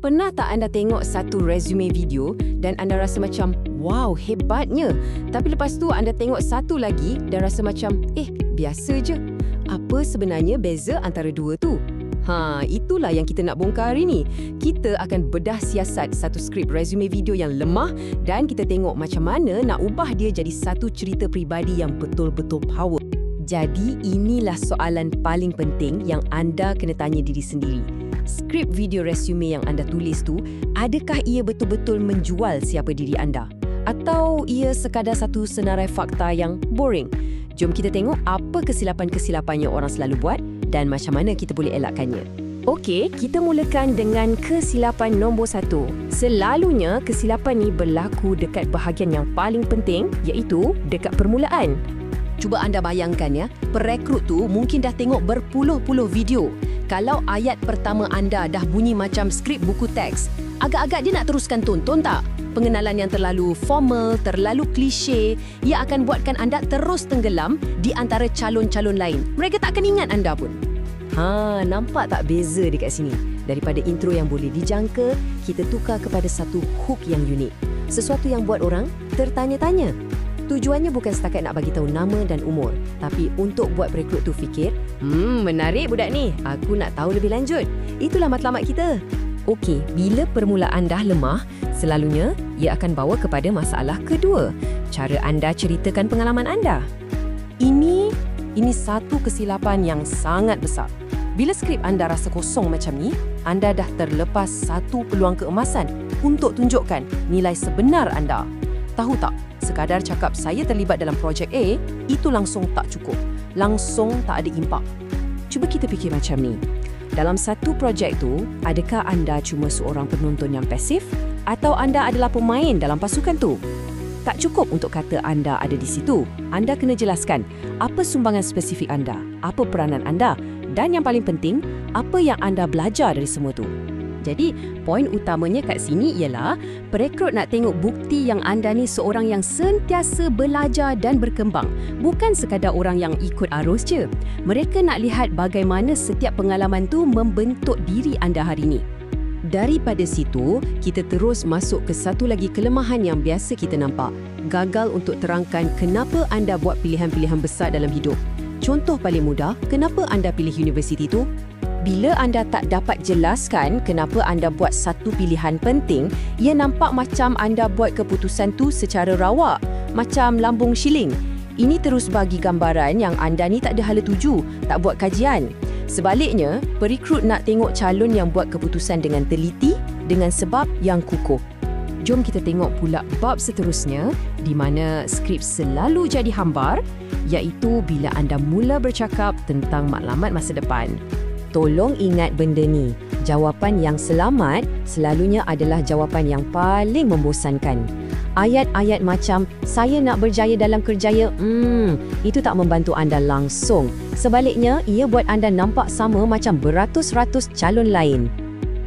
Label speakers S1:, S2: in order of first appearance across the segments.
S1: Pernah tak anda tengok satu resume video dan anda rasa macam, wow, hebatnya. Tapi lepas tu anda tengok satu lagi dan rasa macam, biasa je. Apa sebenarnya beza antara dua tu? Itulah yang kita nak bongkar hari ni. Kita akan bedah siasat satu skrip resume video yang lemah dan kita tengok macam mana nak ubah dia jadi satu cerita peribadi yang betul-betul power. Jadi inilah soalan paling penting yang anda kena tanya diri sendiri. Skrip video resume yang anda tulis tu, adakah ia betul-betul menjual siapa diri anda? Atau ia sekadar satu senarai fakta yang boring? Jom kita tengok apa kesilapan-kesilapan yang orang selalu buat dan macam mana kita boleh elakkannya. Okey, kita mulakan dengan kesilapan nombor 1. Selalunya kesilapan ni berlaku dekat bahagian yang paling penting, iaitu dekat permulaan. Cuba anda bayangkan ya, perekrut tu mungkin dah tengok berpuluh-puluh video. Kalau ayat pertama anda dah bunyi macam skrip buku teks, agak-agak dia nak teruskan tonton tak? Pengenalan yang terlalu formal, terlalu klise, ia akan buatkan anda terus tenggelam di antara calon-calon lain. Mereka tak akan ingat anda pun. Nampak tak beza dekat sini? Daripada intro yang boleh dijangka, kita tukar kepada satu hook yang unik. Sesuatu yang buat orang tertanya-tanya. Tujuannya bukan setakat nak bagi tahu nama dan umur, tapi untuk buat perekrut tu fikir, menarik budak ni, aku nak tahu lebih lanjut. Itulah matlamat kita. Okey, bila permulaan dah lemah, selalunya ia akan bawa kepada masalah kedua. Cara anda ceritakan pengalaman anda. Ini satu kesilapan yang sangat besar. Bila skrip anda rasa kosong macam ni, anda dah terlepas satu peluang keemasan untuk tunjukkan nilai sebenar anda. Tahu tak? Sekadar cakap saya terlibat dalam projek A, itu langsung tak cukup. Langsung tak ada impak. Cuba kita fikir macam ni. Dalam satu projek tu, adakah anda cuma seorang penonton yang pasif atau anda adalah pemain dalam pasukan tu? Tak cukup untuk kata anda ada di situ. Anda kena jelaskan apa sumbangan spesifik anda, apa peranan anda dan yang paling penting, apa yang anda belajar dari semua tu. Jadi, poin utamanya kat sini ialah perekrut nak tengok bukti yang anda ni seorang yang sentiasa belajar dan berkembang. Bukan sekadar orang yang ikut arus je. Mereka nak lihat bagaimana setiap pengalaman tu membentuk diri anda hari ni. Daripada situ, kita terus masuk ke satu lagi kelemahan yang biasa kita nampak. Gagal untuk terangkan kenapa anda buat pilihan-pilihan besar dalam hidup. Contoh paling mudah, kenapa anda pilih universiti tu? Bila anda tak dapat jelaskan kenapa anda buat satu pilihan penting, ia nampak macam anda buat keputusan tu secara rawak, macam lambung shilling. Ini terus bagi gambaran yang anda ni tak ada hala tuju, tak buat kajian. Sebaliknya, perekrut nak tengok calon yang buat keputusan dengan teliti, dengan sebab yang kukuh. Jom kita tengok pula bab seterusnya di mana skrip selalu jadi hambar, iaitu bila anda mula bercakap tentang maklumat masa depan. Tolong ingat benda ni. Jawapan yang selamat selalunya adalah jawapan yang paling membosankan. Ayat-ayat macam, saya nak berjaya dalam kerjaya, itu tak membantu anda langsung. Sebaliknya, ia buat anda nampak sama macam beratus-ratus calon lain.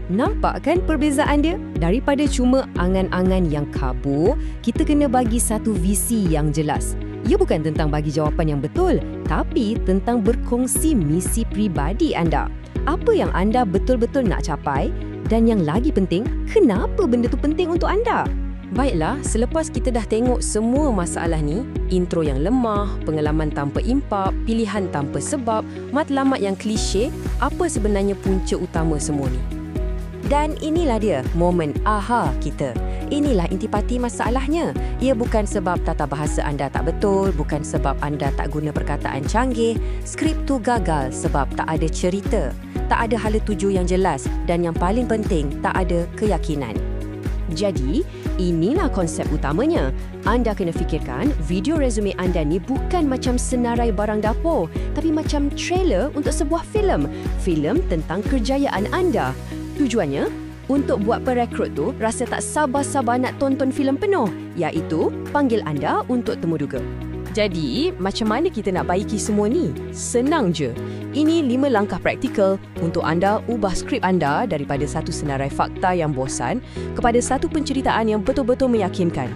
S1: Nampak kan perbezaan dia? Daripada cuma angan-angan yang kabur, kita kena bagi satu visi yang jelas. Ia bukan tentang bagi jawapan yang betul, tapi tentang berkongsi misi pribadi anda. Apa yang anda betul-betul nak capai dan yang lagi penting, kenapa benda tu penting untuk anda? Baiklah, selepas kita dah tengok semua masalah ni, intro yang lemah, pengalaman tanpa impak, pilihan tanpa sebab, matlamat yang klise, apa sebenarnya punca utama semua ni? Dan inilah dia, momen aha kita. Inilah intipati masalahnya. Ia bukan sebab tata bahasa anda tak betul, bukan sebab anda tak guna perkataan canggih. Skrip tu gagal sebab tak ada cerita, tak ada hala tuju yang jelas dan yang paling penting, tak ada keyakinan. Jadi, inilah konsep utamanya. Anda kena fikirkan video resume anda ni bukan macam senarai barang dapur, tapi macam trailer untuk sebuah filem. Filem tentang kerjayaan anda. Tujuannya, untuk buat perekrut tu rasa tak sabar-sabar nak tonton filem penuh, iaitu panggil anda untuk temu duga. Jadi, macam mana kita nak baiki semua ni? Senang je. Ini 5 langkah praktikal untuk anda ubah skrip anda daripada satu senarai fakta yang bosan kepada satu penceritaan yang betul-betul meyakinkan.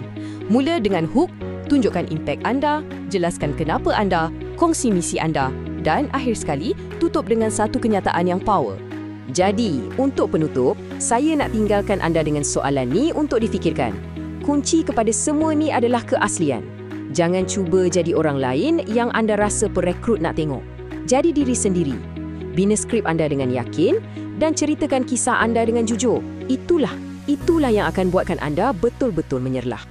S1: Mula dengan hook, tunjukkan impak anda, jelaskan kenapa anda, kongsi misi anda dan akhir sekali, tutup dengan satu kenyataan yang power. Jadi, untuk penutup, saya nak tinggalkan anda dengan soalan ni untuk difikirkan. Kunci kepada semua ni adalah keaslian. Jangan cuba jadi orang lain yang anda rasa perekrut nak tengok. Jadi diri sendiri. Bina skrip anda dengan yakin dan ceritakan kisah anda dengan jujur. Itulah yang akan buatkan anda betul-betul menyerlah.